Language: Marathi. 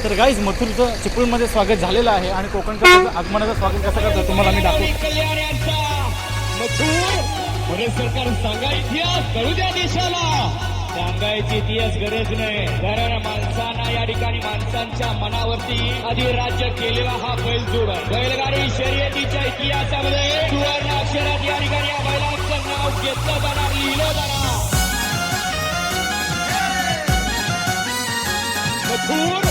तर गाईज मथुरचं चिपळूणमध्ये स्वागत झालेलं आहे आणि कोकणचं आगमनाचं स्वागत कसं करतं तुम्हाला मी दाखवतो. पुणे सरकार सांगा इतिहास कळू द्या देशाला. सांगायची इतिहास गरज नाही, कारण माणसांना या ठिकाणी माणसांच्या मनावरती आधी राज्य केलेला हा बैलजोड आहे. बैलगाडी शर्यतीच्या इतिहासामध्ये सुवर्ण अक्षरात या ठिकाणी या बैलांचं नाव घेतलं जाणार, लिहिलं जाणार. मथुर